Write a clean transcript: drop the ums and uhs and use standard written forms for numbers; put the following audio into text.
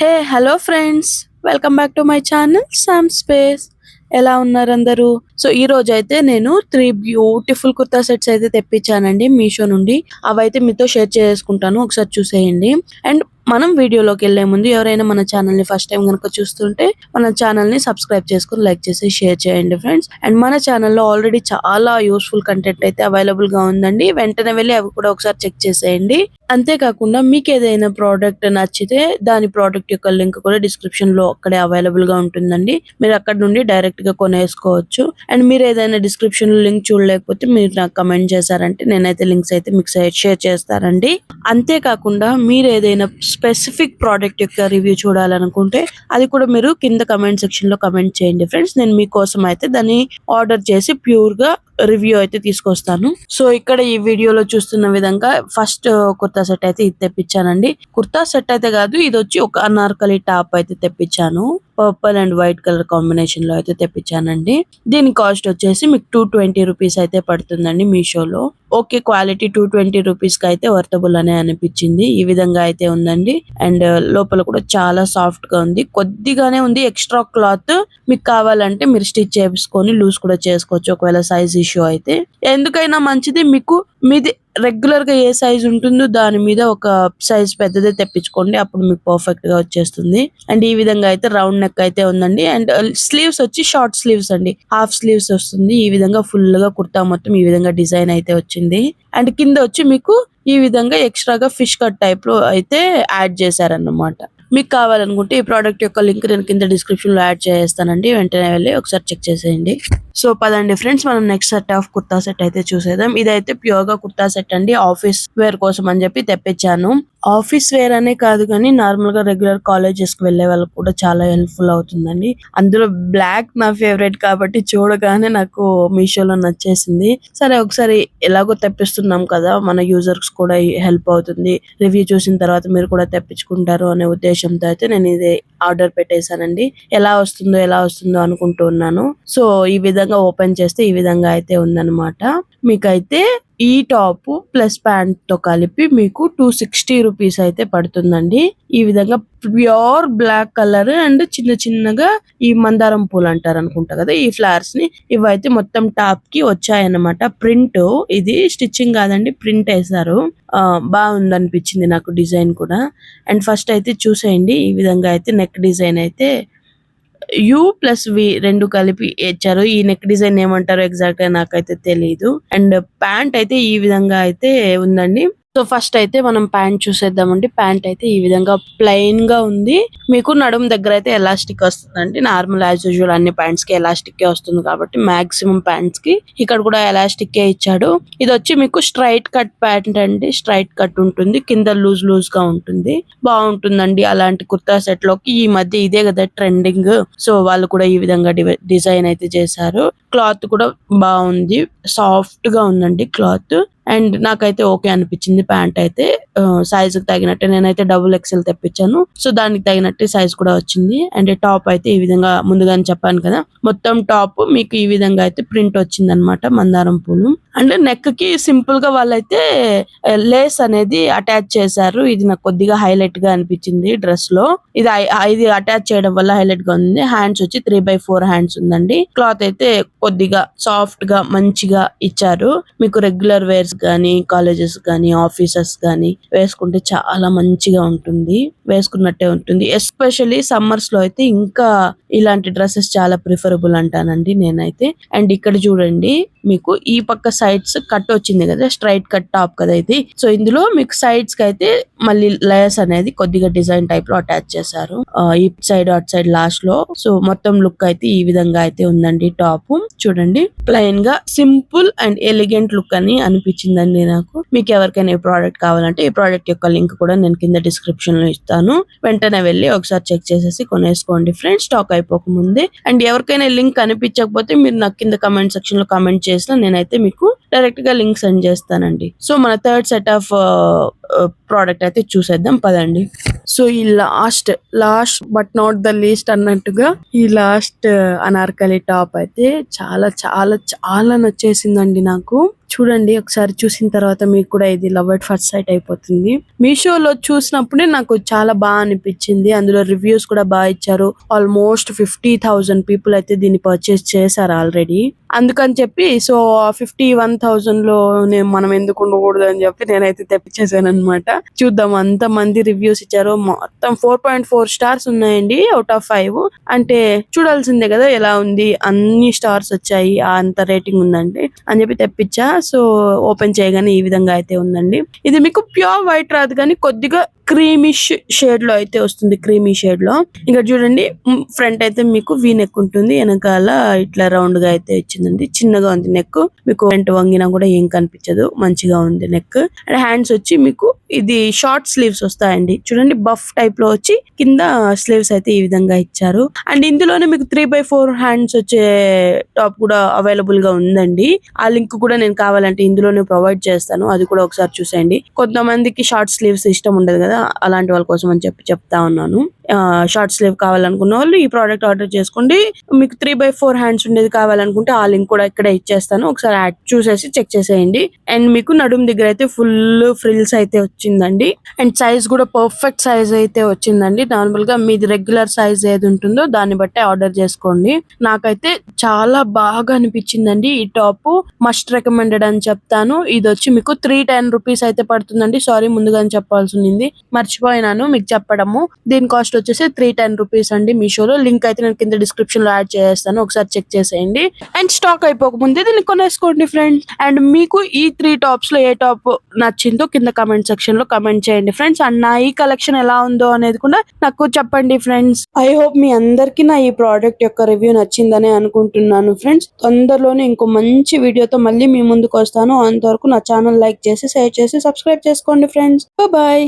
Hey hello friends, welcome back to my channel Sam Space. ఎలా ఉన్నారు అందరూ? So ఈ రోజు అయితే నేను 3 బ్యూటిఫుల్ కుర్తా సెట్స్ అయితే తెప్పించానండి మీషో నుండి. అవైతే మీతో షేర్ చేసుకుంటాను, ఒకసారి చూసేయండి. అండ్ మనం వీడియోలోకి వెళ్లే ముందు ఎవరైనా మన ఛానల్ ని ఫస్ట్ టైం కనుక చూస్తుంటే మన ఛానల్ ని సబ్స్క్రైబ్ చేసుకుని లైక్ చేసి షేర్ చేయండి ఫ్రెండ్స్. అండ్ మన ఛానల్లో ఆల్రెడీ చాలా యూస్ఫుల్ కంటెంట్ అయితే అవైలబుల్ గా ఉందండి, వెంటనే వెళ్ళి అవి కూడా ఒకసారి చెక్ చేసేయండి. అంతేకాకుండా మీకు ఏదైనా ప్రోడక్ట్ నచ్చితే దాని ప్రోడక్ట్ యొక్క లింక్ కూడా డిస్క్రిప్షన్ లో అక్కడే అవైలబుల్ గా ఉంటుందండి. మీరు అక్కడ నుండి డైరెక్ట్ గా కొనేసుకోవచ్చు. అండ్ మీరు ఏదైనా డిస్క్రిప్షన్ లో లింక్ చూడలేకపోతే మీరు నాకు కమెంట్ చేశారంటే నేనైతే లింక్స్ అయితే మీకు షేర్ చేస్తారండి. అంతేకాకుండా మీరు ఏదైనా స్పెసిఫిక్ ప్రోడక్ట్ యొక్క రివ్యూ చూడాలనుకుంటే అది కూడా మీరు కింద కమెంట్ సెక్షన్ లో కమెంట్ చేయండి ఫ్రెండ్స్. నేను మీకోసం అయితే దాన్ని ఆర్డర్ చేసి ప్యూర్ గా రివ్యూ అయితే తీసుకొస్తాను. సో ఇక్కడ ఈ వీడియోలో చూస్తున్న విధంగా ఫస్ట్ కుర్తా సెట్ అయితే ఇది తెప్పించానండి. కుర్తా సెట్ అయితే కాదు, ఇది వచ్చి ఒక అనార్కలి టాప్ అయితే తెప్పించాను. Purple and white colour combination లో అయితే తెప్పించానండి. దీని కాస్ట్ వచ్చేసి మీకు 220 రూపీస్ అయితే పడుతుందండి మీషోలో. ఓకే, క్వాలిటీ 220 రూపీస్ కి అయితే వర్తబుల్ అనే అనిపించింది. ఈ విధంగా అయితే ఉందండి. అండ్ లోపల కూడా చాలా సాఫ్ట్ గా ఉంది, కొద్దిగానే ఉంది ఎక్స్ట్రా క్లాత్. మీకు కావాలంటే మీరు స్టిచ్ చేసుకొని లూజ్ కూడా చేసుకోవచ్చు ఒకవేళ సైజ్ ఇష్యూ అయితే. ఎందుకైనా మంచిది, మీకు మీది రెగ్యులర్ గా ఏ సైజ్ ఉంటుందో దాని మీద ఒక సైజ్ పెద్దదే తెప్పించుకోండి, అప్పుడు మీకు పర్ఫెక్ట్ గా వచ్చేస్తుంది. అండ్ ఈ విధంగా అయితే రౌండ్ నెక్ అయితే ఉందండి. అండ్ స్లీవ్స్ వచ్చి షార్ట్ స్లీవ్స్ అండి, హాఫ్ స్లీవ్స్ వస్తుంది. ఈ విధంగా ఫుల్ గా కుర్తా మొత్తం ఈ విధంగా డిజైన్ అయితే వచ్చింది. అండ్ కింద వచ్చి మీకు ఈ విధంగా ఎక్స్ట్రాగా ఫిష్ కట్ టైప్ లో అయితే యాడ్ చేశారన్నమాట. మీకు కావాలనుకుంటే ఈ ప్రోడక్ట్ యొక్క లింక్ నేను కింద డిస్క్రిప్షన్ లో యాడ్ చేస్తానండి, వెంటనే వెళ్ళి ఒకసారి చెక్ చేసేయండి. సో పదండి ఫ్రెండ్స్, మనం next set of kurta set అయితే చూసేద్దాం. ఇదైతే ప్యూర్ గా కుర్తా సెట్ అండి, ఆఫీస్ వేర్ కోసం అని చెప్పి తెప్పించాను. ఆఫీస్ వేర్ అనే కాదు కానీ నార్మల్ గా రెగ్యులర్ కాలేజెస్ కి వెళ్లే వాళ్ళకి కూడా చాలా హెల్ప్ఫుల్ అవుతుందండి. అందులో బ్లాక్ నా ఫేవరెట్ కాబట్టి చూడగానే నాకు మీషోలో నచ్చేసింది. సరే ఒకసారి ఎలాగో తెప్పిస్తున్నాం కదా, మన యూజర్స్ కూడా హెల్ప్ అవుతుంది, రివ్యూ చూసిన తర్వాత మీరు కూడా తెప్పించుకుంటారు అనే ఉద్దేశంతో అయితే నేను ఇది ఆర్డర్ పెట్టేశానండి. ఎలా వస్తుందో అనుకుంటూ ఉన్నాను. సో ఈ విధంగా ఓపెన్ చేస్తే ఈ విధంగా అయితే ఉందన్నమాట. మీకైతే ఈ టాప్ ప్లస్ ప్యాంట్ తో కలిపి మీకు 260 రూపీస్ అయితే పడుతుందండి. ఈ విధంగా ప్యూర్ బ్లాక్ కలర్ అండ్ చిన్న చిన్నగా ఈ మందారం పూలు అంటారు అనుకుంటా కదా, ఈ ఫ్లవర్స్ ని ఇవైతే మొత్తం టాప్ కి వచ్చాయన్నమాట. ప్రింట్ ఇది స్టిచ్చింగ్ కాదండి, ప్రింట్ వేసారు. బాగుంది అనిపించింది నాకు డిజైన్ కూడా. అండ్ ఫస్ట్ అయితే చూసేయండి, ఈ విధంగా అయితే నెక్ డిజైన్ అయితే యూ ప్లస్ వి రెండు కలిపి ఇచ్చారు. ఈ నెక్ డిజైన్ ఏమంటారో ఎగ్జాక్ట్ గా నాకైతే తెలియదు. అండ్ ప్యాంట్ అయితే ఈ విధంగా అయితే ఉందండి. సో ఫస్ట్ అయితే మనం ప్యాంట్ చూసేద్దామండి. ప్యాంట్ అయితే ఈ విధంగా ప్లెయిన్ గా ఉంది. మీకు నడుము దగ్గర అయితే ఎలాస్టిక్ వస్తుందండి. నార్మల్ యాజ్ యూజువల్ అన్ని ప్యాంట్స్ కి ఎలాస్టిక్ వస్తుంది కాబట్టి మాక్సిమం ప్యాంట్స్ కి ఇక్కడ కూడా ఎలాస్టిక్ ఇచ్చాడు. ఇది వచ్చి మీకు స్ట్రైట్ కట్ ప్యాంట్ అండి, స్ట్రైట్ కట్ ఉంటుంది, కింద లూజ్ గా ఉంటుంది. బాగుంటుందండి అలాంటి కుర్తా సెట్ లోకి. ఈ మధ్య ఇదే కదా ట్రెండింగ్, సో వాళ్ళు కూడా ఈ విధంగా డిజైన్ అయితే చేశారు. క్లాత్ కూడా బాగుంది, సాఫ్ట్ గా ఉందండి క్లాత్. అండ్ నాకైతే ఓకే అనిపించింది. ప్యాంట్ అయితే సైజ్ కి తగినట్టు, నేనైతే డబుల్ ఎక్స్ఎల్ తెప్పించాను, సో దానికి తగినట్టు సైజ్ కూడా వచ్చింది. అండ్ టాప్ అయితే ఈ విధంగా ముందుగానే చెప్పాను కదా, మొత్తం టాప్ మీకు ఈ విధంగా అయితే ప్రింట్ వచ్చింది అనమాట, మందారం పూలు. అండ్ నెక్ కి సింపుల్ గా వాళ్ళైతే లేస్ అనేది అటాచ్ చేశారు. ఇది నాకు కొద్దిగా హైలైట్ గా అనిపించింది డ్రెస్ లో. ఇది అటాచ్ చేయడం వల్ల హైలైట్ గా ఉంది. హ్యాండ్స్ వచ్చి 3/4 హ్యాండ్స్ ఉందండి. క్లాత్ అయితే కొద్దిగా సాఫ్ట్ గా మంచిగా ఇచ్చారు. మీకు రెగ్యులర్ వేర్స్ గానీ, కాలేజెస్ గానీ, ఆఫీసెస్ గానీ వేసుకుంటే చాలా మంచిగా ఉంటుంది, వేసుకున్నట్టే ఉంటుంది. ఎస్పెషల్లీ సమ్మర్స్ లో అయితే ఇంకా ఇలాంటి డ్రెస్సెస్ చాలా ప్రిఫరబుల్ అంటానండి నేనైతే. అండ్ ఇక్కడ చూడండి, మీకు ఈ పక్క సైడ్స్ కట్ వచ్చింది కదా, స్ట్రైట్ కట్ టాప్ కదా ఇది. సో ఇందులో మీకు సైడ్స్ కి అయితే మళ్ళీ లేయర్స్ అనేది కొద్దిగా డిజైన్ టైప్ లో అటాచ్ చేశారు, ఈ సైడ్ అటు సైడ్ లాస్ట్ లో. సో మొత్తం లుక్ అయితే ఈ విధంగా అయితే ఉందండి. టాప్ చూడండి, ప్లెయిన్ గా సింపుల్ అండ్ ఎలిగెంట్ లుక్ అని అనిపించిందండి నాకు. మీకు ఎవరికైనా ఈ ప్రోడక్ట్ కావాలంటే ఈ ప్రోడక్ట్ యొక్క లింక్ కూడా నేను కింద డిస్క్రిప్షన్ లో ఇస్తాను, వెంటనే వెళ్ళి ఒకసారి చెక్ చేసేసి కొనేసుకోండి ఫ్రెండ్స్, స్టాక్ అయిపోకముందే. అండ్ ఎవరికైనా లింక్ కనిపించకపోతే మీరు నాకు కింద కమెంట్ సెక్షన్ లో కమెంట్ చేసినా నేనైతే మీకు డైరెక్ట్ గా లింక్ సెండ్ చేస్తానండి. సో మన థర్డ్ సెట్ ఆఫ్ ప్రోడక్ట్ అయితే చూసేద్దాం పదండి. సో ఈ last but not the least అన్నట్టుగా ఈ లాస్ట్ అనార్కలి టాప్ అయితే చాలా చాలా చాలా నచ్చేసిందండి నాకు. చూడండి ఒకసారి చూసిన తర్వాత మీకు కూడా ఇది లవ్ ఎట్ ఫస్ట్ సైట్ అయిపోతుంది. మీషోలో చూసినప్పుడే నాకు చాలా బాగా అనిపించింది. అందులో రివ్యూస్ కూడా బాగా ఇచ్చారు. ఆల్మోస్ట్ 50,000 పీపుల్ అయితే దీన్ని పర్చేస్ చేశారు ఆల్రెడీ. అందుకని చెప్పి సో 51,000 లో మనం ఎందుకు ఉండకూడదు అని చెప్పి నేనైతే తెప్పించేసాను అనమాట. చూద్దాం, అంత మంది రివ్యూస్ ఇచ్చారు. మొత్తం 4.4 స్టార్స్ ఉన్నాయండి అవుట్ ఆఫ్ 5. అంటే చూడాల్సిందే కదా ఎలా ఉంది, అన్ని స్టార్స్ వచ్చాయి, అంత రేటింగ్ ఉందండి అని చెప్పి తెప్పించా. సో ఓపెన్ చేయగానే ఈ విధంగా అయితే ఉందండి. ఇది మీకు ప్యూర్ వైట్ రాదు కానీ కొద్దిగా క్రీమిష్ షేడ్ లో అయితే వస్తుంది. క్రీమీ షేడ్ లో ఇంకా చూడండి, ఫ్రంట్ అయితే మీకు వీ నెక్ ఉంటుంది, వెనకాల ఇట్లా రౌండ్ గా అయితే ఇచ్చిందండి. చిన్నగా ఉంది నెక్, మీకు ఫ్రంట్ వంగినా కూడా ఏం కనిపించదు, మంచిగా ఉంది నెక్. అండ్ హ్యాండ్స్ వచ్చి మీకు ఇది షార్ట్ స్లీవ్స్ వస్తాయండి. చూడండి బఫ్ టైప్ లో వచ్చి కింద స్లీవ్స్ అయితే ఈ విధంగా ఇచ్చారు. అండ్ ఇందులోనే మీకు 3/4 హ్యాండ్స్ వచ్చే టాప్ కూడా అవైలబుల్ గా ఉందండి. ఆ లింక్ కూడా నేను కావాలంటే ఇందులోనే ప్రొవైడ్ చేస్తాను, అది కూడా ఒకసారి చూసేయండి. కొంతమందికి షార్ట్ స్లీవ్స్ ఇష్టం ఉండదు కదా, అలాంటి వాళ్ళ కోసం అని చెప్పి చెప్తా ఉన్నాను. షార్ట్ స్లీవ్ కావాలనుకున్న వాళ్ళు ఈ ప్రోడక్ట్ ఆర్డర్ చేసుకోండి. మీకు 3/4 హ్యాండ్స్ ఉండేది కావాలనుకుంటే ఆ లింక్ కూడా ఇక్కడే ఇచ్చేస్తాను, ఒకసారి యాడ్ చూసేసి చెక్ చేసేయండి. అండ్ మీకు నడుము దగ్గర అయితే ఫుల్ ఫ్రిల్స్ అయితే వచ్చిందండి. అండ్ సైజ్ కూడా పర్ఫెక్ట్ సైజ్ అయితే వచ్చిందండి. నార్మల్ గా మీది రెగ్యులర్ సైజ్ ఏది ఉంటుందో దాన్ని బట్టి ఆర్డర్ చేసుకోండి. నాకైతే చాలా బాగా అనిపించిందండి ఈ టాప్, మస్ట్ రికమెండెడ్ అని చెప్తాను. ఇది వచ్చి మీకు 310 రూపీస్ అయితే పడుతుందండి. సారీ, ముందుగానే చెప్పాల్సి ఉంది, మర్చిపోయినాను మీకు చెప్పడము. దీని కాస్ట్ వచ్చేసి 310 రూపీస్ అండి మీషోలో. లింక్ అయితే నేను కింద డిస్క్రిప్షన్ లో యాడ్ చేస్తాను, ఒకసారి చెక్ చేసేయండి. అండ్ స్టాక్ అయిపోకముందే దీన్ని కొనేసుకోండి ఫ్రెండ్స్. అండ్ మీకు ఈ 3 టాప్స్ లో ఏ టాప్ నచ్చిందో కింద కమెంట్ సెక్షన్ లో కమెంట్ చేయండి ఫ్రెండ్స్. అండ్ నా ఈ కలెక్షన్ ఎలా ఉందో అనేది కూడా నాకు చెప్పండి ఫ్రెండ్స్. ఐ హోప్ మీ అందరికి నా ఈ ప్రోడక్ట్ యొక్క రివ్యూ నచ్చిందని అనుకుంటున్నాను ఫ్రెండ్స్. తొందరలోనే ఇంకో మంచి వీడియోతో మళ్ళీ మీ ముందుకు వస్తాను. అంతవరకు నా ఛానల్ లైక్ చేసి, షేర్ చేసి, సబ్స్క్రైబ్ చేసుకోండి ఫ్రెండ్స్. బాయ్.